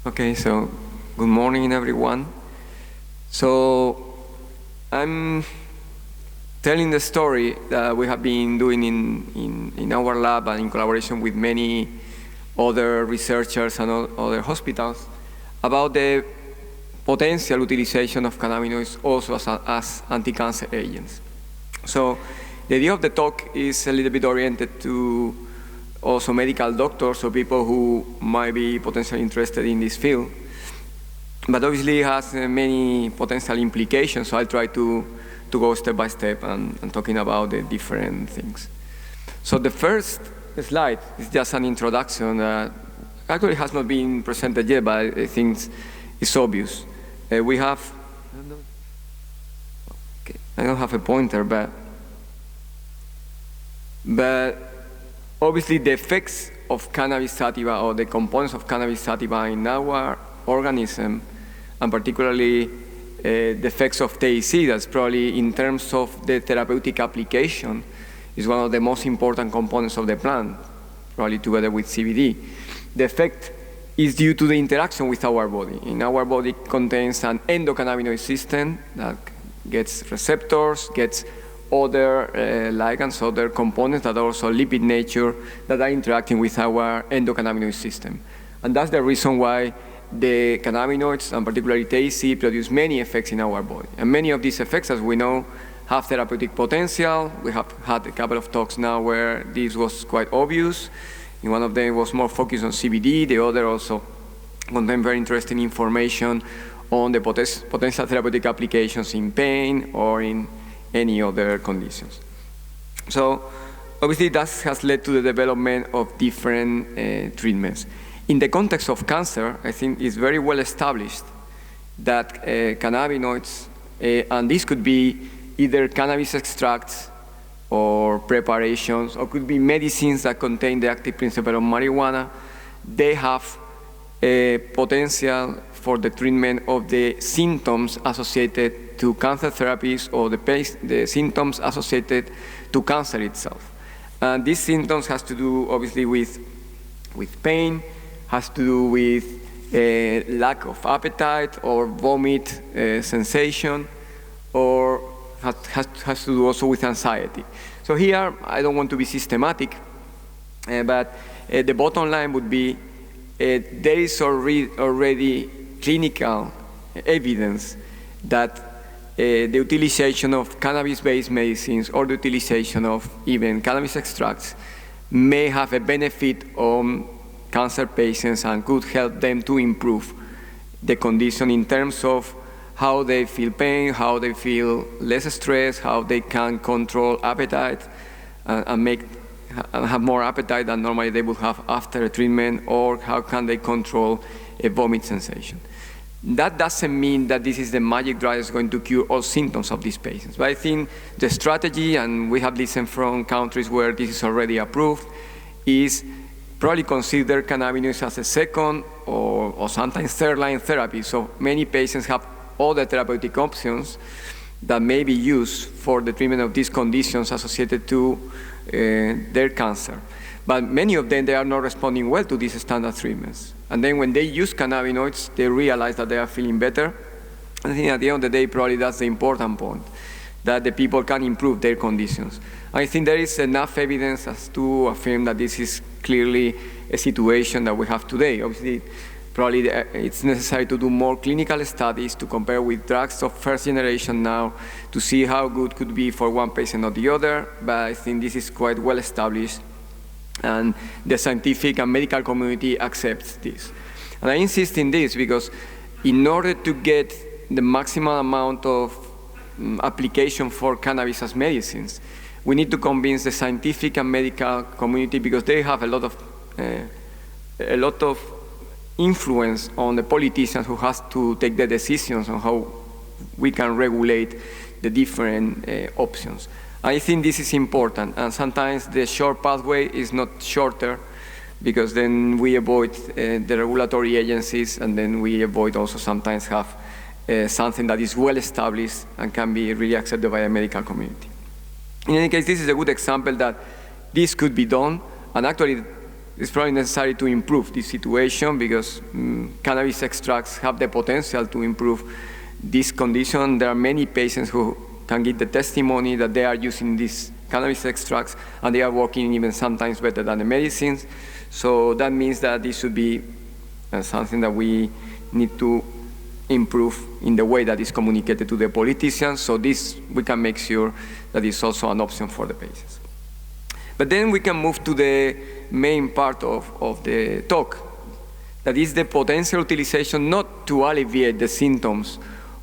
Okay, so good morning, everyone. So I'm telling the story that we have been doing in our lab and in collaboration with many other researchers and other hospitals about the potential utilization of cannabinoids also as anti-cancer agents. So the idea of the talk is a little bit oriented to also medical doctors or people who might be potentially interested in this field. But obviously it has many potential implications, so I'll try to go step by step and talking about the different things. So the first slide is just an introduction that actually has not been presented yet, but I think it's obvious. We have, I don't have a pointer, but obviously the effects of cannabis sativa or the components of cannabis sativa in our organism, and particularly the effects of THC, that's probably in terms of the therapeutic application, is one of the most important components of the plant, probably together with CBD. The effect is due to the interaction with our body. In our body contains an endocannabinoid system that gets receptors, gets other ligands, other components that are also lipid nature that are interacting with our endocannabinoid system. And that's the reason why the cannabinoids, and particularly THC, produce many effects in our body. And many of these effects, as we know, have therapeutic potential. We have had a couple of talks now where this was quite obvious. In one of them was more focused on CBD, the other also contained very interesting information on the potential therapeutic applications in pain or in any other conditions. So obviously that has led to the development of different treatments. In the context of cancer, I think it's very well established that cannabinoids, and this could be either cannabis extracts or preparations, or could be medicines that contain the active principle of marijuana, they have a potential for the treatment of the symptoms associated to cancer therapies or the symptoms associated to cancer itself. And these symptoms has to do obviously with pain, has to do with lack of appetite or vomit sensation, or has to do also with anxiety. So here, I don't want to be systematic, but the bottom line would be there is already clinical evidence that the utilization of cannabis-based medicines or the utilization of even cannabis extracts may have a benefit on cancer patients and could help them to improve the condition in terms of how they feel pain, how they feel less stress, how they can control appetite and have more appetite than normally they would have after a treatment, or how can they control a vomit sensation. That doesn't mean that this is the magic drug that's going to cure all symptoms of these patients. But I think the strategy, and we have listened from countries where this is already approved, is probably consider cannabinoids as a second or sometimes third-line therapy. So many patients have other therapeutic options that may be used for the treatment of these conditions associated to their cancer. But many of them, they are not responding well to these standard treatments. And then when they use cannabinoids, they realize that they are feeling better. And I think at the end of the day, probably that's the important point, that the people can improve their conditions. I think there is enough evidence as to affirm that this is clearly a situation that we have today. Obviously, probably it's necessary to do more clinical studies to compare with drugs of first generation now to see how good could be for one patient or the other, but I think this is quite well established and the scientific and medical community accepts this. And I insist in this because in order to get the maximum amount of application for cannabis as medicines, we need to convince the scientific and medical community because they have a lot of influence on the politicians who has to take the decisions on how we can regulate the different options. I think this is important, and sometimes the short pathway is not shorter because then we avoid the regulatory agencies, and then we avoid also sometimes have something that is well established and can be really accepted by the medical community. In any case, this is a good example that this could be done, and actually it's probably necessary to improve this situation because cannabis extracts have the potential to improve this condition. There are many patients who can give the testimony that they are using these cannabis extracts and they are working even sometimes better than the medicines. So that means that this should be something that we need to improve in the way that is communicated to the politicians. So this, we can make sure that it's also an option for the patients. But then we can move to the main part of the talk, that is the potential utilization not to alleviate the symptoms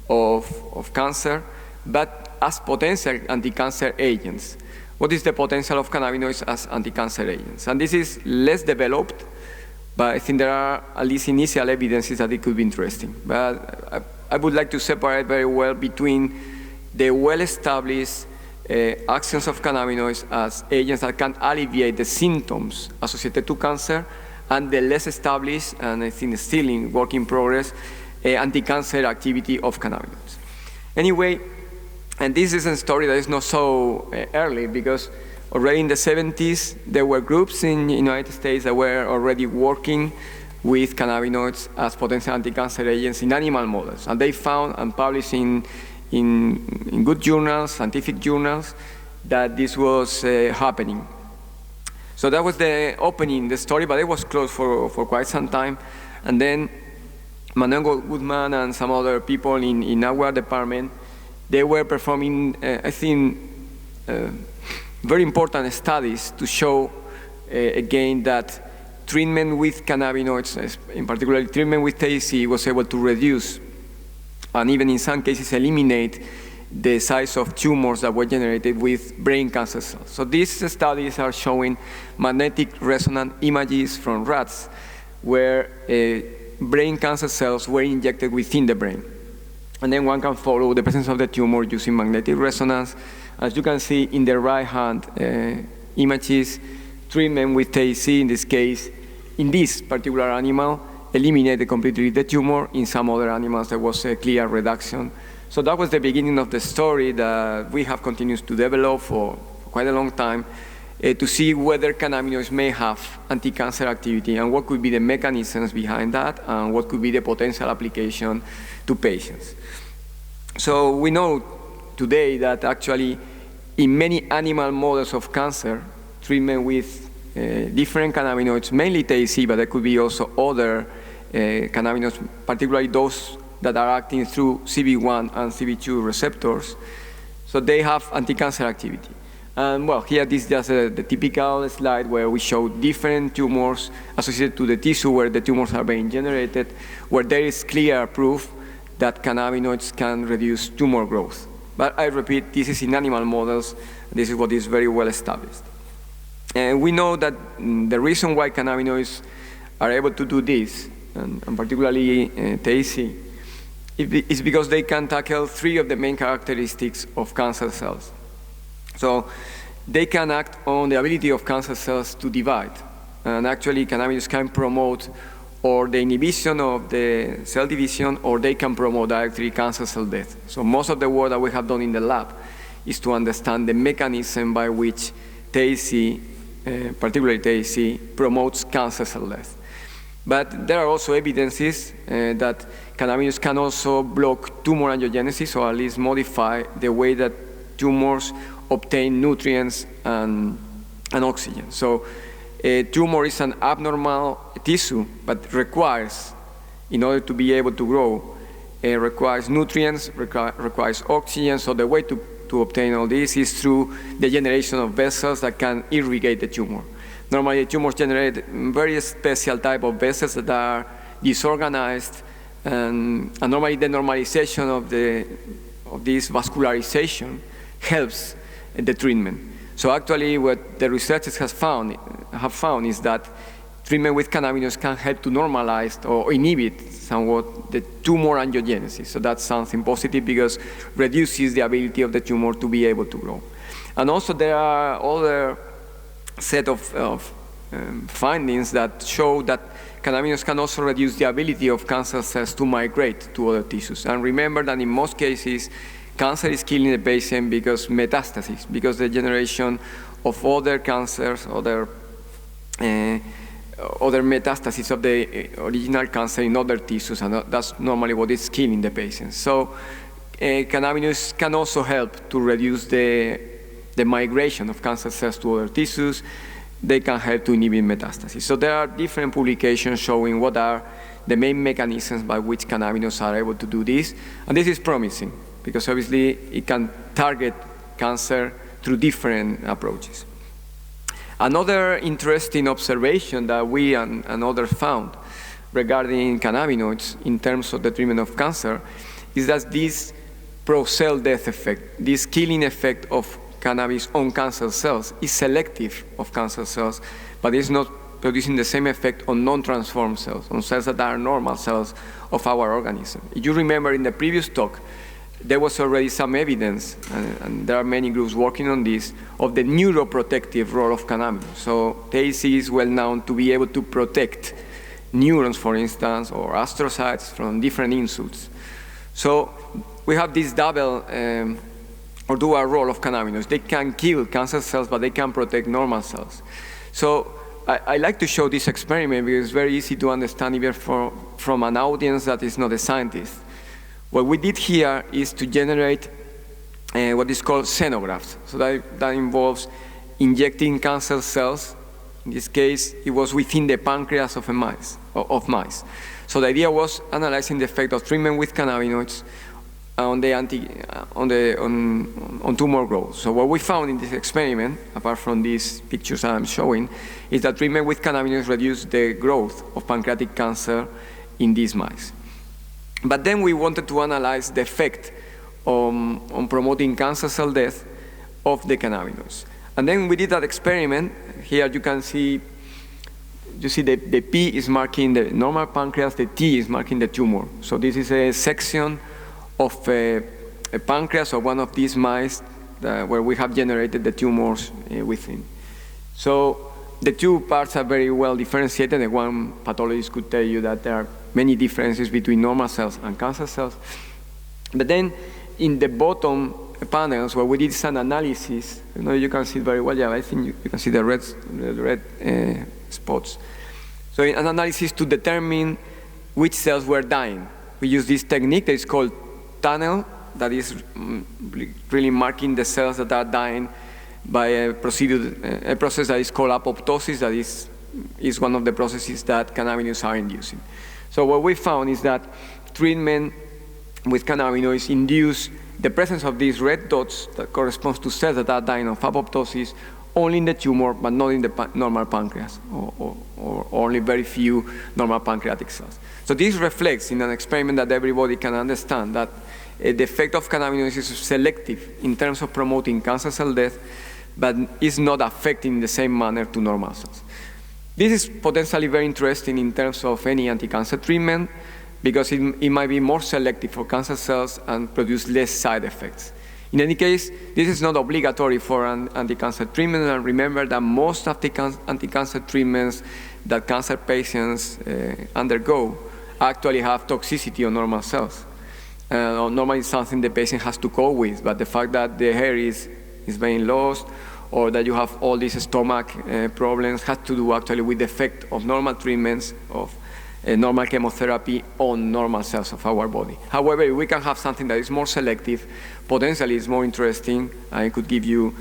of cancer, but as potential anti-cancer agents. What is the potential of cannabinoids as anti-cancer agents? And this is less developed, but I think there are at least initial evidences that it could be interesting. But I would like to separate very well between the well-established actions of cannabinoids as agents that can alleviate the symptoms associated to cancer and the less established, and I think still in work in progress, anti-cancer activity of cannabinoids. Anyway, and this is a story that is not so early because already in the 70s, there were groups in the United States that were already working with cannabinoids as potential anti-cancer agents in animal models. And they found and published in good journals, scientific journals, that this was happening. So that was the opening, the story, but it was closed for quite some time. And then Manuel Goodman and some other people in our department, they were performing, I think, very important studies to show, again, that treatment with cannabinoids, in particular treatment with THC, was able to reduce and even in some cases eliminate the size of tumors that were generated with brain cancer cells. So these studies are showing magnetic resonance images from rats where brain cancer cells were injected within the brain. And then one can follow the presence of the tumor using magnetic resonance. As you can see in the right-hand images, treatment with THC, in this case, in this particular animal, eliminated completely the tumor. In some other animals, there was a clear reduction. So that was the beginning of the story that we have continued to develop for quite a long time to see whether cannabinoids may have anti-cancer activity and what could be the mechanisms behind that and what could be the potential application to patients. So we know today that actually in many animal models of cancer, treatment with different cannabinoids, mainly THC, but there could be also other cannabinoids, particularly those that are acting through CB1 and CB2 receptors. So they have anti-cancer activity. And well, here this is just the typical slide where we show different tumors associated to the tissue where the tumors are being generated, where there is clear proof that cannabinoids can reduce tumor growth. But I repeat, this is in animal models. This is what is very well established. And we know that the reason why cannabinoids are able to do this, and particularly THC, is because they can tackle three of the main characteristics of cancer cells. So they can act on the ability of cancer cells to divide. And actually, cannabinoids can promote or the inhibition of the cell division, or they can promote directly cancer cell death. So most of the work that we have done in the lab is to understand the mechanism by which THC, particularly THC, promotes cancer cell death. But there are also evidences that cannabinoids can also block tumor angiogenesis, or at least modify the way that tumors obtain nutrients and oxygen. So a tumor is an abnormal tissue, but requires, in order to be able to grow, requires nutrients, requires oxygen. So the way to obtain all this is through the generation of vessels that can irrigate the tumor. Normally, tumors generate very special type of vessels that are disorganized, and normally the normalization of this vascularization helps the treatment. So actually, what the researchers have found is that treatment with cannabinoids can help to normalize or inhibit somewhat the tumor angiogenesis. So that's something positive because reduces the ability of the tumor to be able to grow. And also there are other set of findings that show that cannabinoids can also reduce the ability of cancer cells to migrate to other tissues. And remember that in most cases, cancer is killing the patient because metastasis, because the generation of other cancers, other other metastases of the original cancer in other tissues, and that's normally what is killing the patients. So cannabinoids can also help to reduce the migration of cancer cells to other tissues. They can help to inhibit metastasis. So there are different publications showing what are the main mechanisms by which cannabinoids are able to do this. And this is promising, because obviously it can target cancer through different approaches. Another interesting observation that we and others found regarding cannabinoids in terms of the treatment of cancer is that this pro-cell death effect, this killing effect of cannabis on cancer cells, is selective of cancer cells, but it's not producing the same effect on non-transformed cells, on cells that are normal cells of our organism. If you remember in the previous talk, there was already some evidence, and there are many groups working on this, of the neuroprotective role of cannabinoids. So THC is well known to be able to protect neurons, for instance, or astrocytes from different insults. So we have this double or dual role of cannabinoids. They can kill cancer cells, but they can protect normal cells. So I like to show this experiment because it's very easy to understand even from an audience that is not a scientist. What we did here is to generate what is called xenografts. So that involves injecting cancer cells. In this case, it was within the pancreas of mice. So the idea was analyzing the effect of treatment with cannabinoids on tumor growth. So what we found in this experiment, apart from these pictures I'm showing, is that treatment with cannabinoids reduced the growth of pancreatic cancer in these mice. But then we wanted to analyze the effect on promoting cancer cell death of the cannabinoids. And then we did that experiment. Here you can see, the P is marking the normal pancreas, the T is marking the tumor. So this is a section of a pancreas of one of these mice where we have generated the tumors within. So the two parts are very well differentiated, and one pathologist could tell you that there are many differences between normal cells and cancer cells. But then in the bottom panels where we did some analysis, you can see it very well, yeah, I think you can see the red spots. So in an analysis to determine which cells were dying, we use this technique that is called tunnel, that is really marking the cells that are dying by a process that is called apoptosis, that is one of the processes that cannabinoids are inducing. So what we found is that treatment with cannabinoids induce the presence of these red dots that corresponds to cells that are dying of apoptosis only in the tumor, but not in the normal pancreas, or only very few normal pancreatic cells. So this reflects in an experiment that everybody can understand that the effect of cannabinoids is selective in terms of promoting cancer cell death, but is not affecting in the same manner to normal cells. This is potentially very interesting in terms of any anti-cancer treatment, because it might be more selective for cancer cells and produce less side effects. In any case, this is not obligatory for an anti-cancer treatment, and remember that most of the anti-cancer treatments that cancer patients undergo actually have toxicity on normal cells. Normally it's something the patient has to cope with, but the fact that the hair is being lost, or that you have all these stomach problems, has to do actually with the effect of normal treatments, of normal chemotherapy on normal cells of our body. However, if we can have something that is more selective, potentially it's more interesting, and it could give you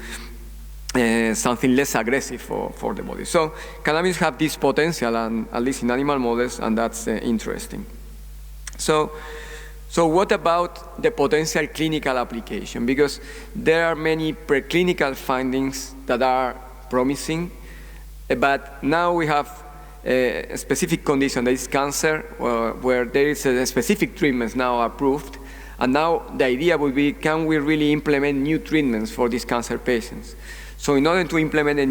something less aggressive for the body. So cannabis have this potential, and at least in animal models, and that's interesting. So what about the potential clinical application? Because there are many preclinical findings that are promising, but now we have a specific condition, that is cancer, where there is a specific treatments now approved, and now the idea would be, can we really implement new treatments for these cancer patients? So in order to implement a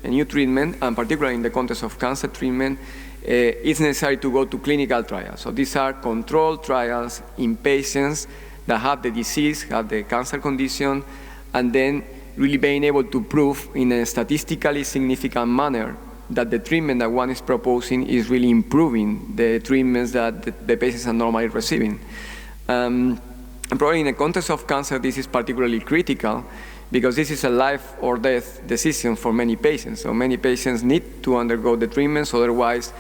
new treatment, and particularly in the context of cancer treatment, it's necessary to go to clinical trials. So these are controlled trials in patients that have the disease, have the cancer condition, and then really being able to prove in a statistically significant manner that the treatment that one is proposing is really improving the treatments that the patients are normally receiving. And probably in the context of cancer, this is particularly critical, because this is a life or death decision for many patients. So many patients need to undergo the treatments, otherwise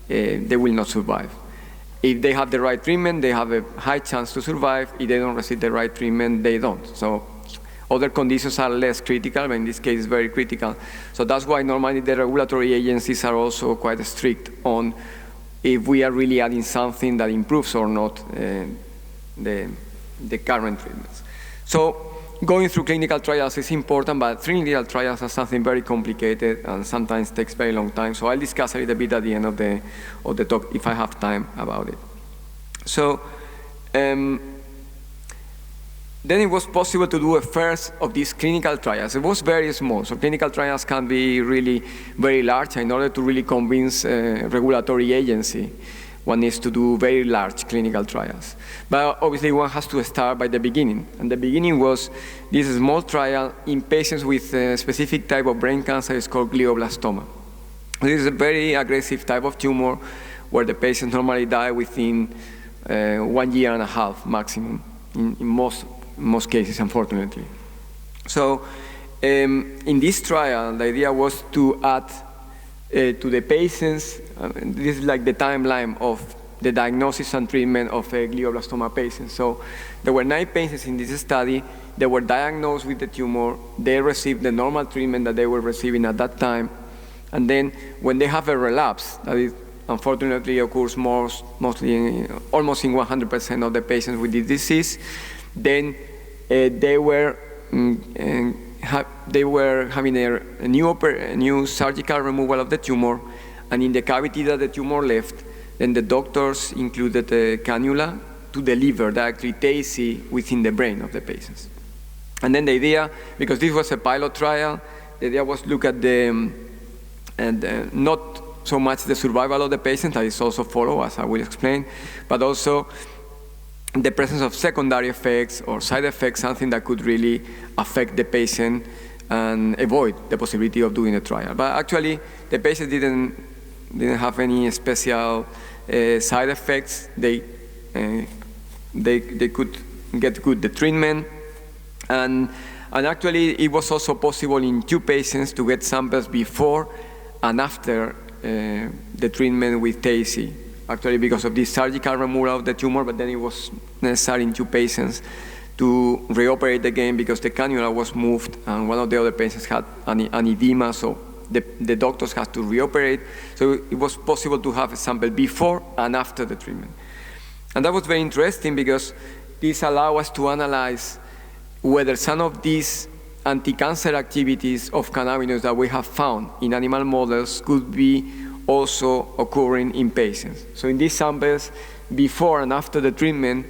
they will not survive. If they have the right treatment, they have a high chance to survive. If they don't receive the right treatment, they don't. So other conditions are less critical, but in this case, it's very critical. So that's why normally the regulatory agencies are also quite strict on if we are really adding something that improves or not the current treatments. So going through clinical trials is important, but clinical trials are something very complicated and sometimes takes very long time. So I'll discuss a little bit at the end of the talk if I have time about it. So then it was possible to do a first of these clinical trials. It was very small, so clinical trials can be really very large. In order to really convince a regulatory agency, one needs to do very large clinical trials. But obviously one has to start by the beginning. And the beginning was this small trial in patients with a specific type of brain cancer. It's called glioblastoma. This is a very aggressive type of tumor where the patients normally die within 1 year and a half maximum in most cases, unfortunately. So in this trial, the idea was to add to the patients, this is like the timeline of the diagnosis and treatment of a glioblastoma patient. So there were 9 patients in this study. They were diagnosed with the tumor. They received the normal treatment that they were receiving at that time. And then when they have a relapse, that is, unfortunately occurs mostly almost in 100% of the patients with this disease, then they were having a new surgical removal of the tumor, and in the cavity that the tumor left, then the doctors included a cannula to deliver directly TAC within the brain of the patients. And then the idea, because this was a pilot trial, the idea was to look at not so much the survival of the patient, that is also followed, as I will explain, but also the presence of secondary effects or side effects, something that could really affect the patient and avoid the possibility of doing a trial. But actually, the patient didn't have any special side effects. They could get good the treatment, and actually it was also possible in 2 patients to get samples before and after the treatment with TAC. Actually, because of this surgical removal of the tumor, but then it was necessary in 2 patients to reoperate again because the cannula was moved and one of the other patients had an edema, so the doctors had to reoperate. So it was possible to have a sample before and after the treatment. And that was very interesting because this allowed us to analyze whether some of these anti-cancer activities of cannabinoids that we have found in animal models could be also occurring in patients. So in these samples, before and after the treatment,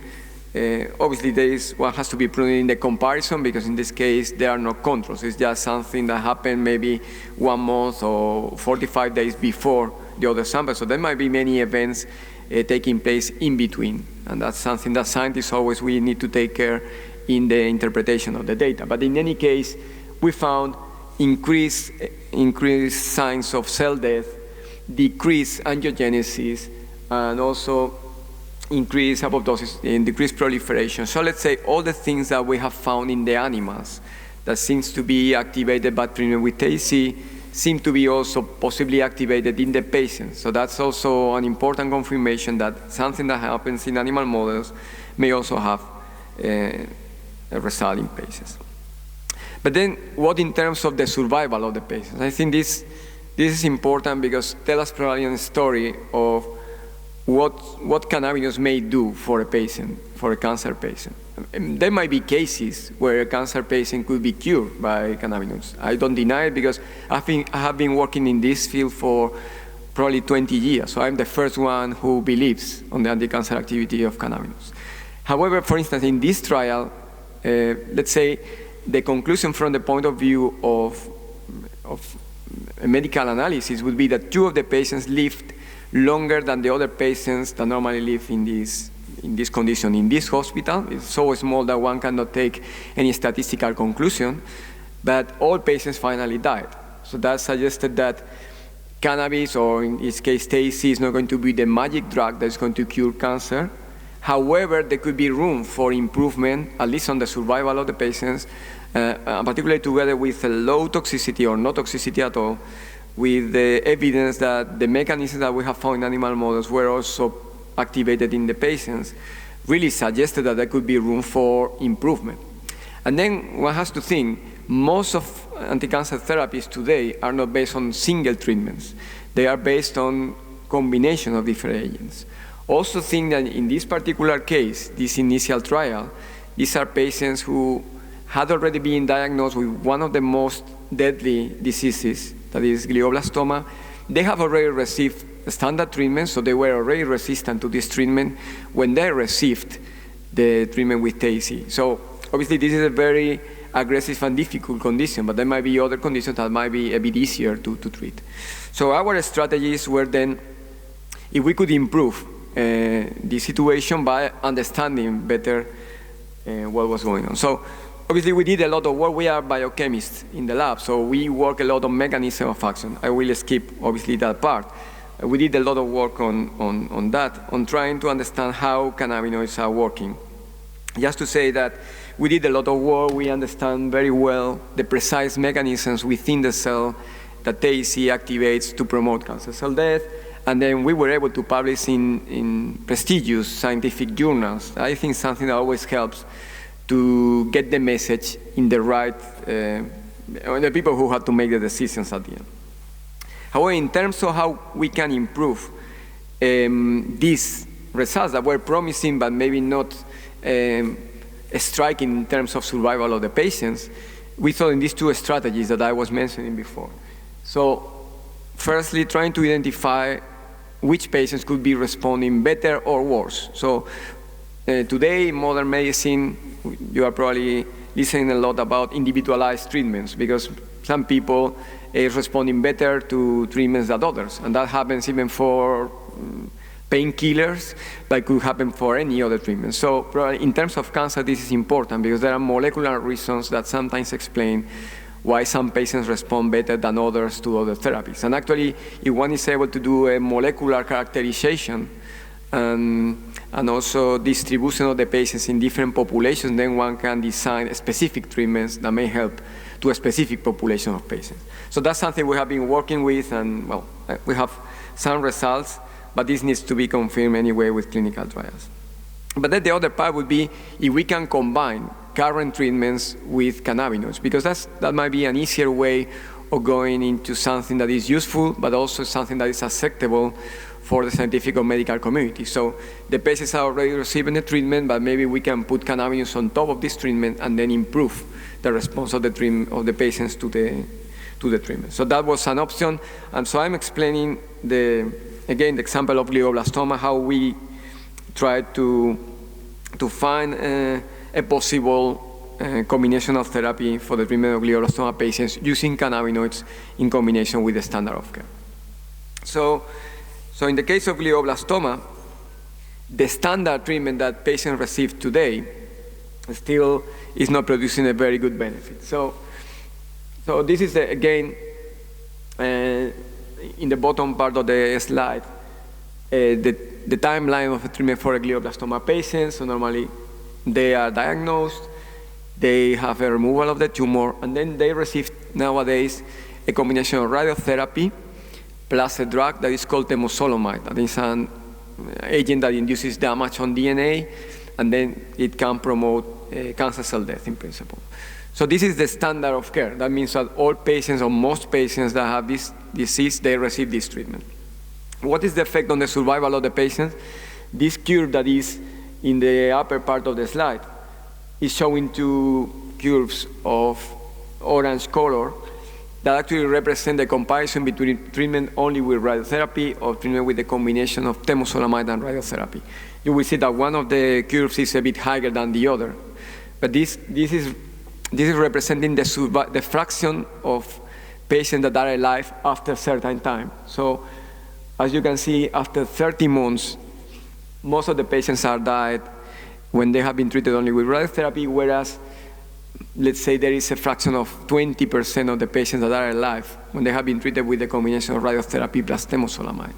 obviously one has to be prudent in the comparison because in this case there are no controls. It's just something that happened maybe 1 month or 45 days before the other sample. So there might be many events taking place in between, and that's something that scientists always we need to take care in the interpretation of the data. But in any case, we found increased signs of cell death, decreased angiogenesis, and also increased apoptosis and decreased proliferation. So let's say all the things that we have found in the animals that seems to be activated by treatment with TAC seem to be also possibly activated in the patients. So that's also an important confirmation that something that happens in animal models may also have a result in patients. But then what in terms of the survival of the patients? I think this is important because tell us probably a story of what cannabinoids may do for a patient, for a cancer patient. There might be cases where a cancer patient could be cured by cannabinoids. I don't deny it because I have been working in this field for probably 20 years. So I'm the first one who believes on the anti-cancer activity of cannabinoids. However, for instance, in this trial, let's say the conclusion from the point of view of a medical analysis would be that 2 of the patients lived longer than the other patients that normally live in this condition in this hospital. It's so small that one cannot take any statistical conclusion, but all patients finally died. So that suggested that cannabis, or in this case TAC, is not going to be the magic drug that's going to cure cancer. However, there could be room for improvement, at least on the survival of the patients, particularly together with a low toxicity or no toxicity at all, with the evidence that the mechanisms that we have found in animal models were also activated in the patients, really suggested that there could be room for improvement. And then one has to think, most of anti-cancer therapies today are not based on single treatments. They are based on combination of different agents. Also think that in this particular case, this initial trial, these are patients who had already been diagnosed with one of the most deadly diseases, that is glioblastoma. They have already received standard treatment, so they were already resistant to this treatment when they received the treatment with TAC. So obviously this is a very aggressive and difficult condition, but there might be other conditions that might be a bit easier to treat. So our strategies were then, if we could improve the situation by understanding better what was going on. So obviously we did a lot of work. We are biochemists in the lab, so we work a lot on mechanism of action. I will skip obviously that part. We did a lot of work on that, on trying to understand how cannabinoids are working. Just to say that we did a lot of work, we understand very well the precise mechanisms within the cell that TAC activates to promote cancer cell death, and then we were able to publish in prestigious scientific journals. I think something that always helps to get the message in the right, the people who had to make the decisions at the end. However, in terms of how we can improve these results that were promising but maybe not striking in terms of survival of the patients, we thought in these two strategies that I was mentioning before. So firstly, trying to identify which patients could be responding better or worse. So today in modern medicine, you are probably listening a lot about individualized treatments, because some people are responding better to treatments than others, and that happens even for painkillers, but could happen for any other treatment. So probably in terms of cancer, this is important because there are molecular reasons that sometimes explain why some patients respond better than others to other therapies. And actually, if one is able to do a molecular characterization and also distribution of the patients in different populations, then one can design specific treatments that may help to a specific population of patients. So that's something we have been working with, and well, we have some results, but this needs to be confirmed anyway with clinical trials. But then the other part would be if we can combine current treatments with cannabinoids, because that might be an easier way of going into something that is useful, but also something that is acceptable for the scientific or medical community. So the patients are already receiving the treatment, but maybe we can put cannabinoids on top of this treatment and then improve the response of the patients to the treatment. So that was an option, and so I'm explaining again the example of glioblastoma, how we tried to find a possible combination of therapy for the treatment of glioblastoma patients using cannabinoids in combination with the standard of care. So in the case of glioblastoma, the standard treatment that patients receive today still is not producing a very good benefit. So this is, again, in the bottom part of the slide, the timeline of a treatment for a glioblastoma patient. So normally they are diagnosed, they have a removal of the tumor, and then they receive nowadays a combination of radiotherapy plus a drug that is called temozolomide. That is an agent that induces damage on DNA, and then it can promote cancer cell death in principle. So this is the standard of care. That means that all patients, or most patients that have this disease, they receive this treatment. What is the effect on the survival of the patients? This curve that is in the upper part of the slide is showing two curves of orange color that actually represent the comparison between treatment only with radiotherapy or treatment with the combination of temozolomide and radiotherapy. You will see that one of the curves is a bit higher than the other, but this is representing the fraction of patients that are alive after a certain time. So as you can see, after 30 months, most of the patients are died when they have been treated only with radiotherapy, whereas let's say there is a fraction of 20% of the patients that are alive when they have been treated with the combination of radiotherapy plus temozolomide.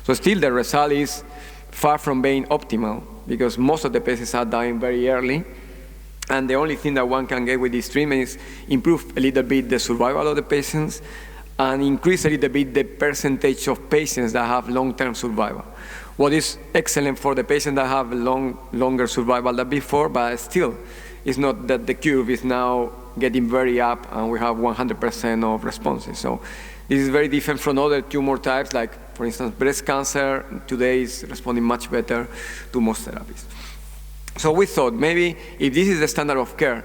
So still the result is far from being optimal, because most of the patients are dying very early, And the only thing that one can get with this treatment is improve a little bit the survival of the patients and increase a little bit the percentage of patients that have long-term survival. What is excellent for the patients that have longer survival than before, but still, it's not that the curve is now getting very up and we have 100% of responses. So this is very different from other tumor types, like, for instance, breast cancer today is responding much better to most therapies. So we thought, maybe if this is the standard of care,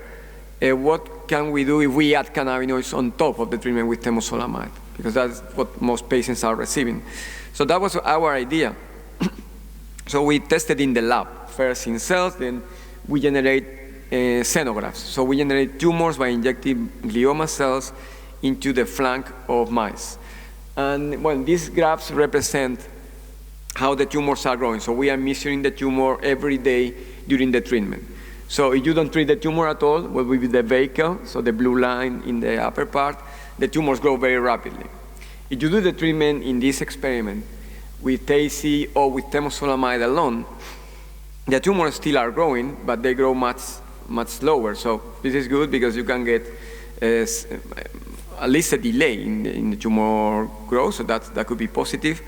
what can we do if we add cannabinoids on top of the treatment with temozolomide? Because that's what most patients are receiving. So that was our idea. So we tested in the lab, first in cells, then we generate xenografts. So we generate tumors by injecting glioma cells into the flank of mice. And well, these graphs represent how the tumors are growing. So we are measuring the tumor every day during the treatment. So if you don't treat the tumor at all, what will be the vehicle, so the blue line in the upper part, the tumors grow very rapidly. If you do the treatment in this experiment with TAC or with temozolomide alone, the tumors still are growing, but they grow much slower. So this is good because you can get at least a delay in the tumor growth, so that could be positive,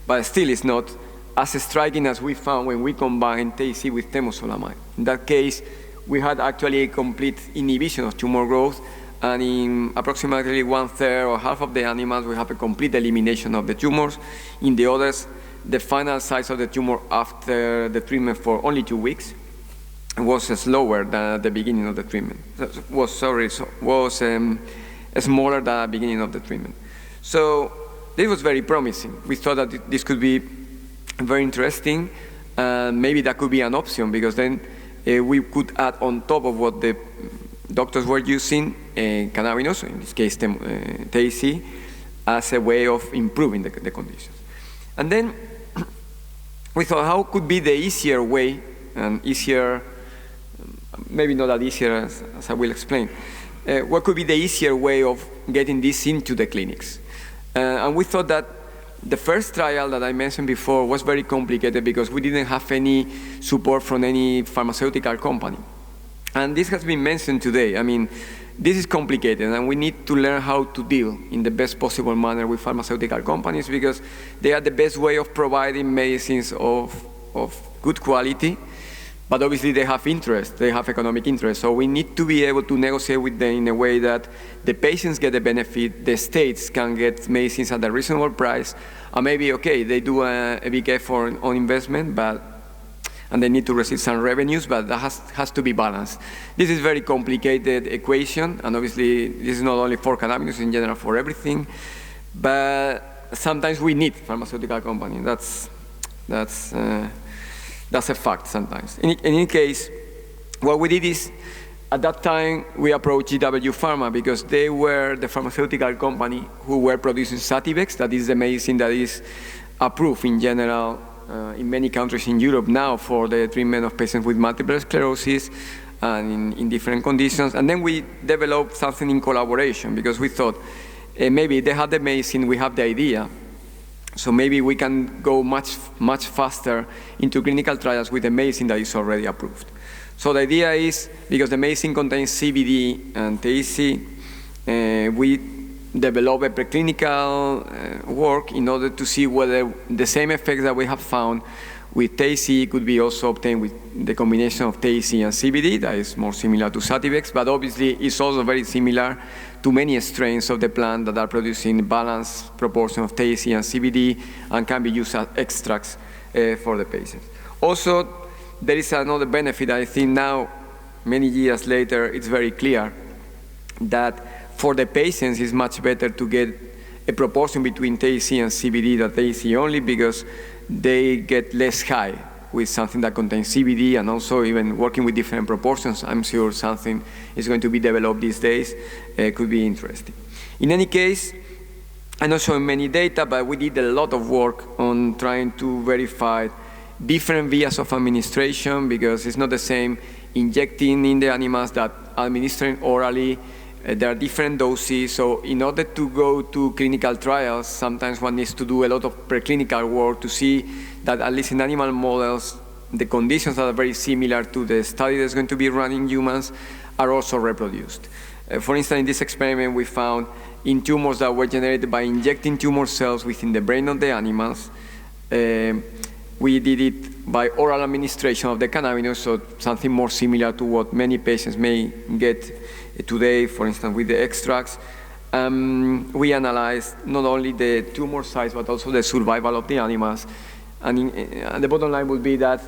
but still it's not as striking as we found when we combined TAC with temozolomide. In that case, we had actually a complete inhibition of tumor growth, and in approximately 1/3 or half of the animals, we have a complete elimination of the tumors. In the others, the final size of the tumor after the treatment for only 2 weeks was slower than at the beginning of the treatment. Was smaller than at the beginning of the treatment. So this was very promising. We thought that this could be very interesting. Maybe that could be an option, because then we could add on top of what the doctors were using cannabinoids, in this case TAC, as a way of improving the conditions. And then we thought, how could be the easier way, and easier, maybe not that easier as I will explain, what could be the easier way of getting this into the clinics? And we thought that the first trial that I mentioned before was very complicated because we didn't have any support from any pharmaceutical company. And this has been mentioned today. I mean, this is complicated, and we need to learn how to deal in the best possible manner with pharmaceutical companies, because they are the best way of providing medicines of good quality, but obviously they have interest, they have economic interest. So we need to be able to negotiate with them in a way that the patients get the benefit, the states can get medicines at a reasonable price, and maybe, okay, they do a big effort on investment, and they need to receive some revenues, but that has to be balanced. This is a very complicated equation, and obviously this is not only for cannabis, in general for everything, but sometimes we need pharmaceutical companies. That's a fact sometimes. In any case, what we did is, at that time, we approached GW Pharma because they were the pharmaceutical company who were producing Sativex, that is the medicine that is approved in general in many countries in Europe now for the treatment of patients with multiple sclerosis and in different conditions. And then we developed something in collaboration because we thought, maybe they have the medicine, we have the idea, so maybe we can go much faster into clinical trials with a medicine that is already approved. So the idea is, because the medicine contains CBD and THC, we develop a preclinical work in order to see whether the same effects that we have found with THC could be also obtained with the combination of THC and CBD, that is more similar to Sativex, but obviously it's also very similar to many strains of the plant that are producing balanced proportion of THC and CBD and can be used as extracts for the patients. Also, there is another benefit. I think now, many years later, it's very clear that for the patients, it's much better to get a proportion between THC and CBD than THC only, because they get less high with something that contains CBD, and also even working with different proportions. I'm sure something is going to be developed these days. Could be interesting. In any case, I'm not showing many data, but we did a lot of work on trying to verify different vias of administration, because it's not the same injecting in the animals that administering orally. There are different doses, so in order to go to clinical trials, sometimes one needs to do a lot of preclinical work to see that, at least in animal models, the conditions that are very similar to the study that's going to be run in humans are also reproduced. For instance, in this experiment, we found in tumors that were generated by injecting tumor cells within the brain of the animals, we did it by oral administration of the cannabinoids, so something more similar to what many patients may get today, for instance, with the extracts. We analyzed not only the tumor size, but also the survival of the animals. And the bottom line would be that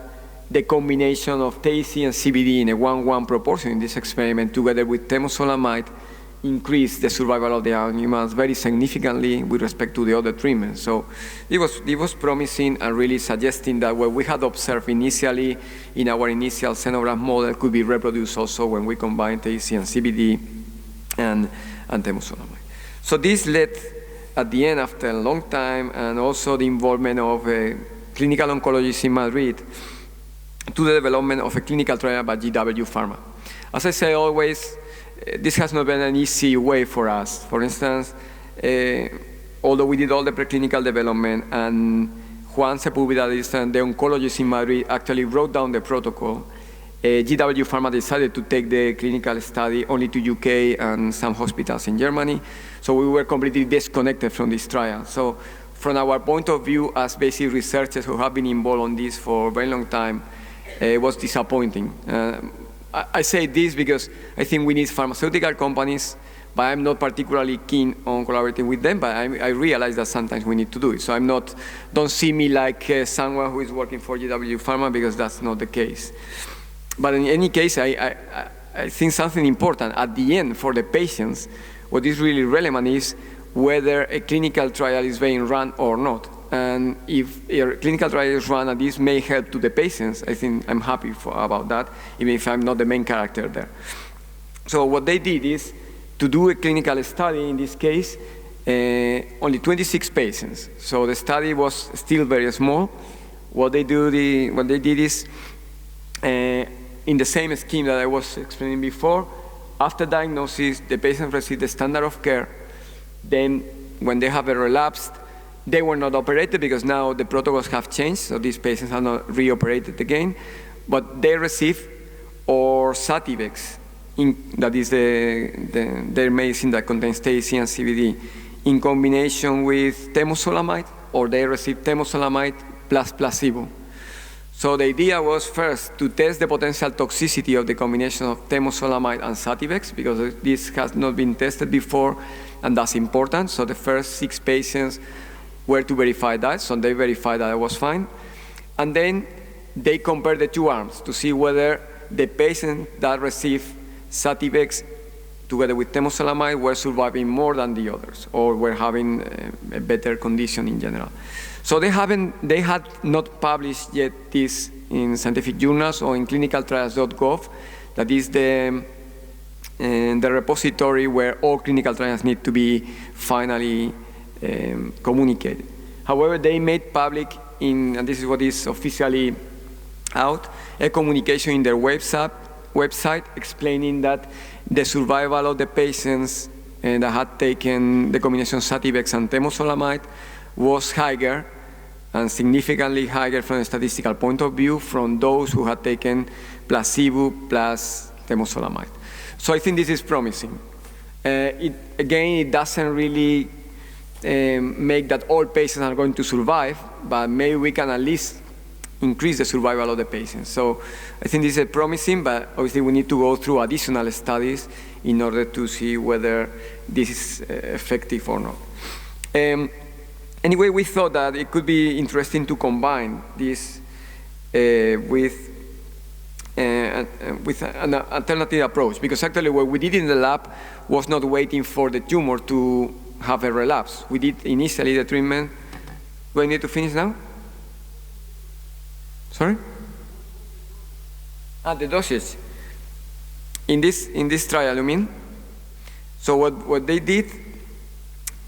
the combination of THC and CBD in a 1:1 proportion in this experiment, together with temozolomide, increased the survival of the animals very significantly with respect to the other treatments. So it was promising and really suggesting that what we had observed initially in our initial xenograft model could be reproduced also when we combine THC and CBD and temozolomide. So this led, at the end, after a long time, and also the involvement of clinical oncologists in Madrid, to the development of a clinical trial by GW Pharma. As I say always, this has not been an easy way for us. For instance, although we did all the preclinical development, and Juan Sepúlveda, the oncologist in Madrid, actually wrote down the protocol, GW Pharma decided to take the clinical study only to UK and some hospitals in Germany. So we were completely disconnected from this trial. So from our point of view as basic researchers who have been involved on this for a very long time, it was disappointing. I say this because I think we need pharmaceutical companies, but I'm not particularly keen on collaborating with them, but I realize that sometimes we need to do it. So don't see me like someone who is working for GW Pharma, because that's not the case. But in any case, I think something important at the end for the patients, what is really relevant is whether a clinical trial is being run or not. And if a clinical trial is run and this may help to the patients, I think I'm happy about that, even if I'm not the main character there. So what they did is to do a clinical study, in this case, only 26 patients. So the study was still very small. What they did is, in the same scheme that I was explaining before, after diagnosis, the patient received the standard of care. Then when they have a relapse, they were not operated because now the protocols have changed, so these patients are not reoperated again, but they receive or Sativex, that is their medicine that contains THC and CBD, in combination with temozolomide, or they receive temozolomide plus placebo. So the idea was first to test the potential toxicity of the combination of temozolomide and Sativex, because this has not been tested before, and that's important. So the first 6 patients were to verify that, so they verified that it was fine. And then they compared the 2 arms to see whether the patients that received Sativex together with temozolomide were surviving more than the others, or were having a better condition in general. So they had not published yet this in scientific journals or in clinicaltrials.gov. That is the repository where all clinical trials need to be finally communicated. However, they made public, and this is what is officially out, a communication in their website explaining that the survival of the patients that had taken the combination Sativex and temozolomide was higher, and significantly higher from a statistical point of view, from those who had taken placebo plus temozolomide. So I think this is promising. It doesn't really make that all patients are going to survive, but maybe we can at least increase the survival of the patients. So I think this is promising, but obviously we need to go through additional studies in order to see whether this is effective or not. Anyway, we thought that it could be interesting to combine this with an alternative approach, because actually what we did in the lab was not waiting for the tumor to have a relapse. We did initially the treatment. Do I need to finish now? Sorry? The dosage. In this trial, you mean? So what they did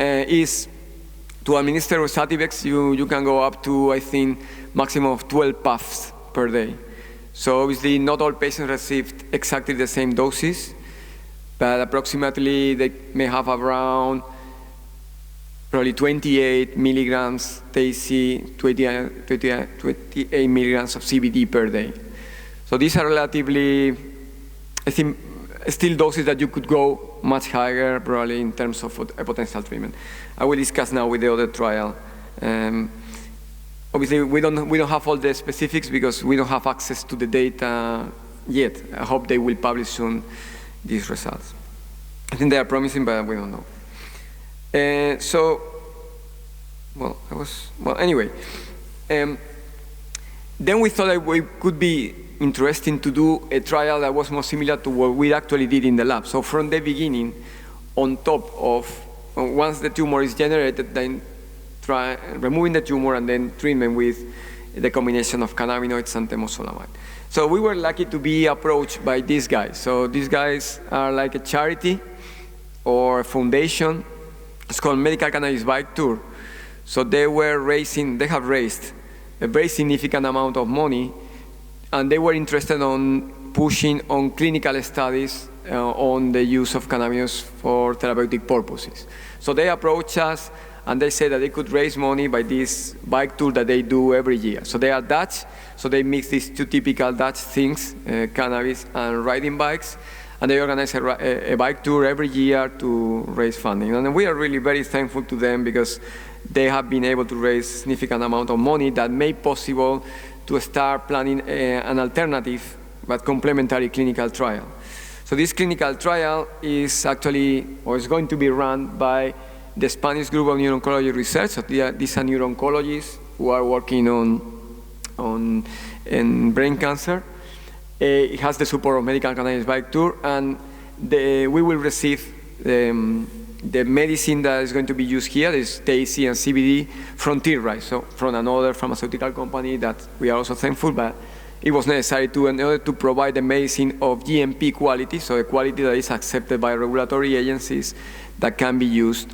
is to administer Sativex, you can go up to, I think, maximum of 12 puffs per day. So obviously not all patients received exactly the same doses, but approximately they may have around probably 28 milligrams THC, 28 milligrams of CBD per day. So these are relatively, I think, still doses that you could go much higher, probably in terms of a potential treatment. I will discuss now with the other trial. Obviously, we don't have all the specifics because we don't have access to the data yet. I hope they will publish soon these results. I think they are promising, but we don't know. Anyway. Then we thought that it could be interesting to do a trial that was more similar to what we actually did in the lab. So from the beginning, on top of, once the tumor is generated, then try removing the tumor and then treatment with the combination of cannabinoids and temozolomide. So we were lucky to be approached by these guys. So these guys are like a charity or a foundation. It's called Medical Cannabis Bike Tour. So they have raised a very significant amount of money, and they were interested on pushing on clinical studies on the use of cannabis for therapeutic purposes. So they approached us and they said that they could raise money by this bike tour that they do every year. So they are Dutch, so they mix these two typical Dutch things, cannabis and riding bikes, and they organize a bike tour every year to raise funding. And we are really very thankful to them because they have been able to raise a significant amount of money that made possible to start planning an alternative but complementary clinical trial. So this clinical trial is actually, or is going to be run by the Spanish group of neuro-oncology research. So these are neuro-oncologists who are working on brain cancer. It has the support of Medical Cannabis Bike Tour, and we will receive the medicine that is going to be used here is THC and CBD from Tilray, so from another pharmaceutical company that we are also thankful, but it was necessary in order to provide the medicine of GMP quality, so a quality that is accepted by regulatory agencies that can be used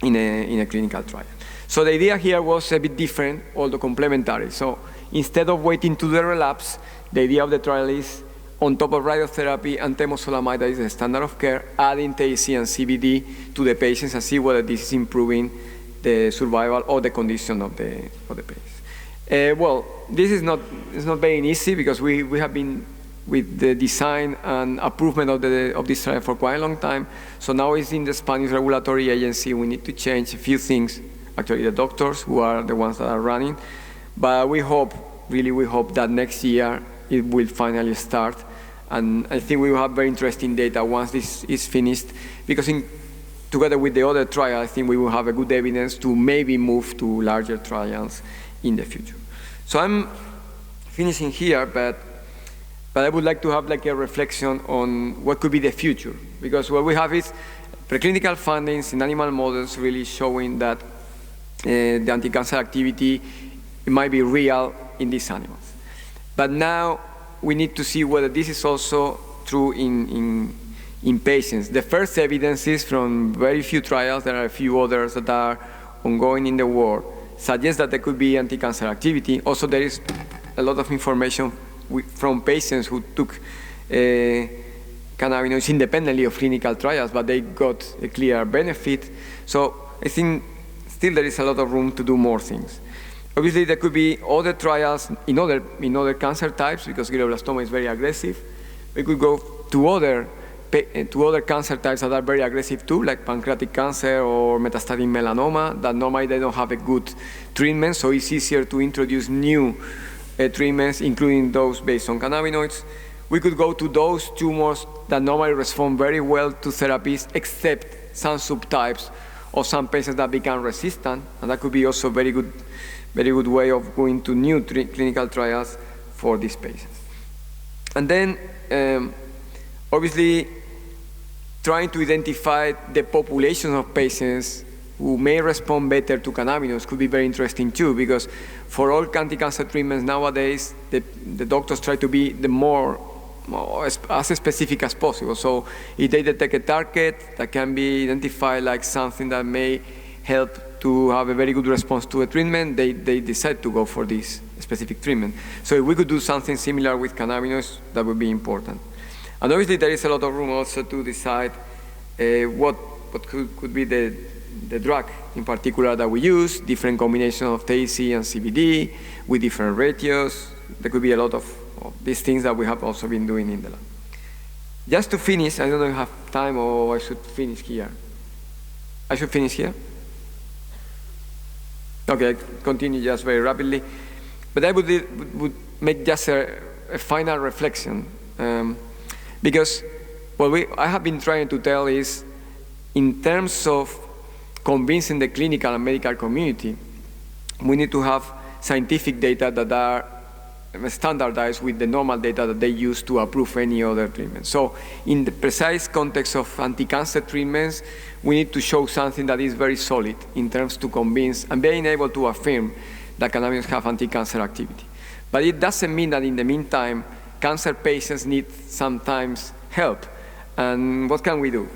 in a clinical trial. So the idea here was a bit different, although complementary. So instead of waiting to the relapse, the idea of the trial is on top of radiotherapy and temozolomide, that is the standard of care, adding THC and CBD to the patients and see whether this is improving the survival or the condition of the patients. Well, this is not very easy because we have been with the design and improvement of this trial for quite a long time. So now it's in the Spanish regulatory agency. We need to change a few things. Actually, the doctors who are the ones that are running. But we hope that next year it will finally start. And I think we will have very interesting data once this is finished, because together with the other trial, I think we will have a good evidence to maybe move to larger trials in the future. So I'm finishing here, but I would like to have like a reflection on what could be the future, because what we have is preclinical findings in animal models really showing that the anti-cancer activity might be real in these animals. But now we need to see whether this is also true in patients. The first evidence is from very few trials. There are a few others that are ongoing in the world, suggests that there could be anti-cancer activity. Also, there is a lot of information from patients who took cannabinoids independently of clinical trials, but they got a clear benefit. So I think still there is a lot of room to do more things. Obviously, there could be other trials in other cancer types, because glioblastoma is very aggressive. We could go to other cancer types that are very aggressive too, like pancreatic cancer or metastatic melanoma, that normally they don't have a good treatment, so it's easier to introduce new treatments, including those based on cannabinoids. We could go to those tumors that normally respond very well to therapies, except some subtypes or some patients that become resistant, and that could be also very good way of going to new clinical trials for these patients. And then, obviously, trying to identify the population of patients who may respond better to cannabinoids could be very interesting too, because for all anti-cancer treatments nowadays, the doctors try to be as specific as possible. So if they detect a target that can be identified like something that may help to have a very good response to a treatment, they decide to go for this specific treatment. So if we could do something similar with cannabinoids, that would be important. And obviously there is a lot of room also to decide what could be the the drug in particular that we use, different combinations of THC and CBD with different ratios. There could be a lot of these things that we have also been doing in the lab. Just to finish, I don't know if I have time or I should finish here. I should finish here? Okay, continue just very rapidly. But I would make just a final reflection. Because what I have been trying to tell is, in terms of convincing the clinical and medical community, we need to have scientific data that are standardized with the normal data that they use to approve any other treatment. So in the precise context of anti-cancer treatments, we need to show something that is very solid in terms to convince and being able to affirm that cannabinoids have anti-cancer activity. But it doesn't mean that in the meantime, cancer patients need sometimes help. And what can we do?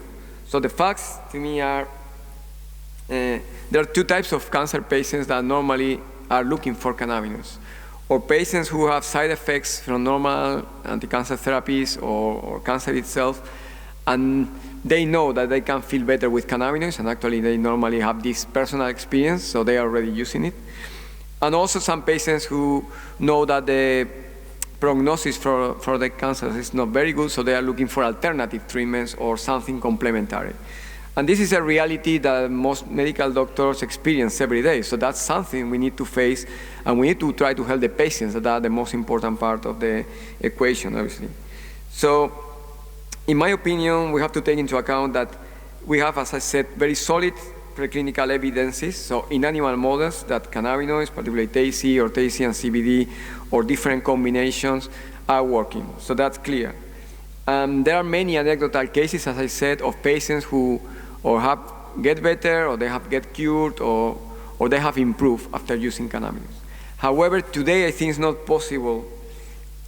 So the facts to me are, there are two types of cancer patients that normally are looking for cannabinoids. Or patients who have side effects from normal anti-cancer therapies or cancer itself, and they know that they can feel better with cannabinoids, and actually they normally have this personal experience, so they are already using it. And also some patients who know that the prognosis for the cancer is not very good, so they are looking for alternative treatments or something complementary. And this is a reality that most medical doctors experience every day. So that's something we need to face, and we need to try to help the patients. That are the most important part of the equation, obviously. So in my opinion, we have to take into account that we have, as I said, very solid preclinical evidences. So in animal models that cannabinoids, particularly THC or THC and CBD, or different combinations are working. So that's clear. There are many anecdotal cases, as I said, of patients who or have get better, or they have get cured, or they have improved after using cannabis. However, today I think it's not possible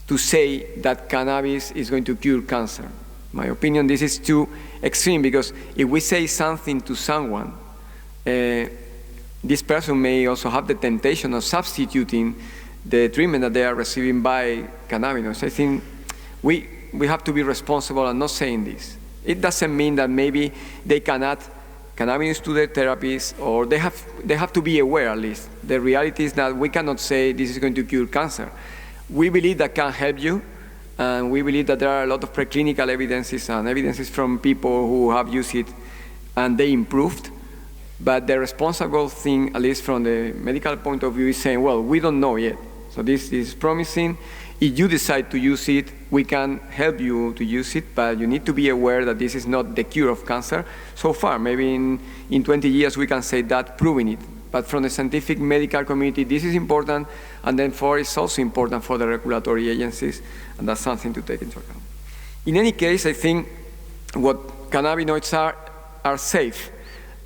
to say that cannabis is going to cure cancer. In my opinion, this is too extreme, because if we say something to someone, this person may also have the temptation of substituting the treatment that they are receiving by cannabinoids. I think we have to be responsible and not saying this. It doesn't mean that maybe they can add cannabinoids to their therapies, or they have to be aware at least. The reality is that we cannot say this is going to cure cancer. We believe that can help you, and we believe that there are a lot of preclinical evidences and evidences from people who have used it and they improved. But the responsible thing, at least from the medical point of view, is saying, well, we don't know yet. So this is promising. If you decide to use it, we can help you to use it, but you need to be aware that this is not the cure of cancer so far. Maybe in 20 years we can say that, proving it. But from the scientific medical community, this is important, and then it's also important for the regulatory agencies, and that's something to take into account. In any case, I think what cannabinoids are safe,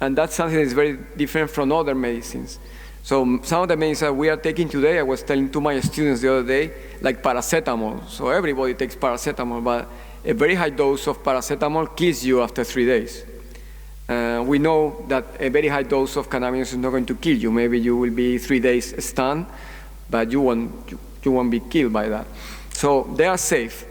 and that's something that is very different from other medicines. So some of the medicines that we are taking today, I was telling to my students the other day, like paracetamol. So everybody takes paracetamol, but a very high dose of paracetamol kills you after 3 days. We know that a very high dose of cannabinoids is not going to kill you. Maybe you will be 3 days stunned, but you won't be killed by that. So they are safe.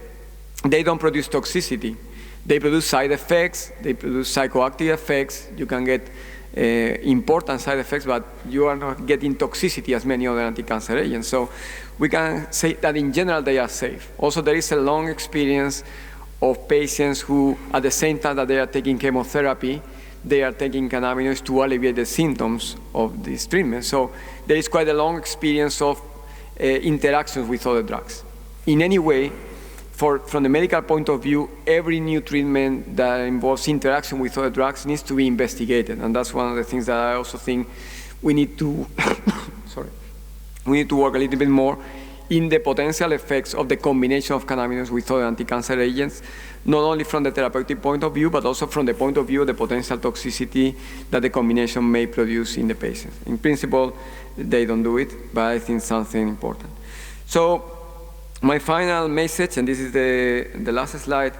They don't produce toxicity. They produce side effects. They produce psychoactive effects. You can get important side effects, but you are not getting toxicity as many other anti-cancer agents. So we can say that in general they are safe. Also, there is a long experience of patients who, at the same time that they are taking chemotherapy, they are taking cannabinoids to alleviate the symptoms of this treatment. So there is quite a long experience of interactions with other drugs. In any way, from the medical point of view, every new treatment that involves interaction with other drugs needs to be investigated. And that's one of the things that I also think we need to, we need to work a little bit more in the potential effects of the combination of cannabinoids with other anti-cancer agents, not only from the therapeutic point of view, but also from the point of view of the potential toxicity that the combination may produce in the patient. In principle, they don't do it, but I think something important. So my final message, and this is the last slide,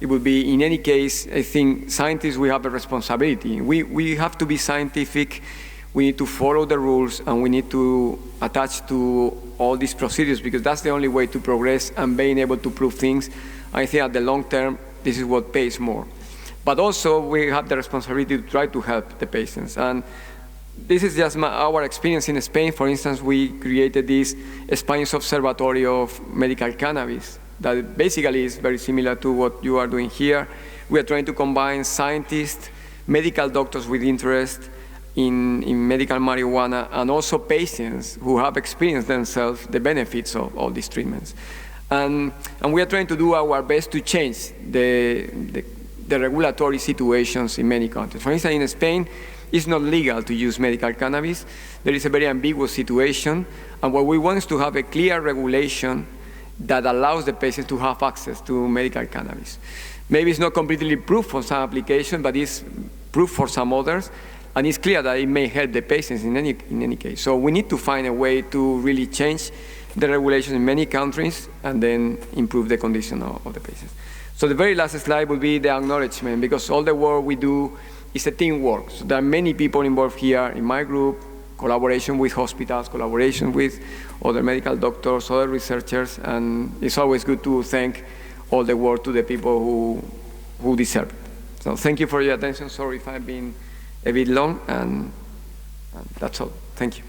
it would be, in any case, I think scientists, we have a responsibility. We have to be scientific, we need to follow the rules, and we need to attach to all these procedures, because that's the only way to progress and being able to prove things. I think at the long term, this is what pays more. But also, we have the responsibility to try to help the patients. And this is just our experience in Spain. For instance, we created this Spanish Observatory of Medical Cannabis that basically is very similar to what you are doing here. We are trying to combine scientists, medical doctors with interest in medical marijuana, and also patients who have experienced themselves the benefits of all these treatments. And we are trying to do our best to change the regulatory situations in many countries. For instance, in Spain, it's not legal to use medical cannabis. There is a very ambiguous situation, and what we want is to have a clear regulation that allows the patients to have access to medical cannabis. Maybe it's not completely proof for some applications, but it's proof for some others, and it's clear that it may help the patients in any case. So we need to find a way to really change the regulations in many countries and then improve the condition of the patients. So the very last slide will be the acknowledgement, because all the work we do is a teamwork. So there are many people involved here in my group, collaboration with hospitals, collaboration with other medical doctors, other researchers, and it's always good to thank all the work to the people who deserve it. So thank you for your attention. Sorry if I've been a bit long, and that's all. Thank you.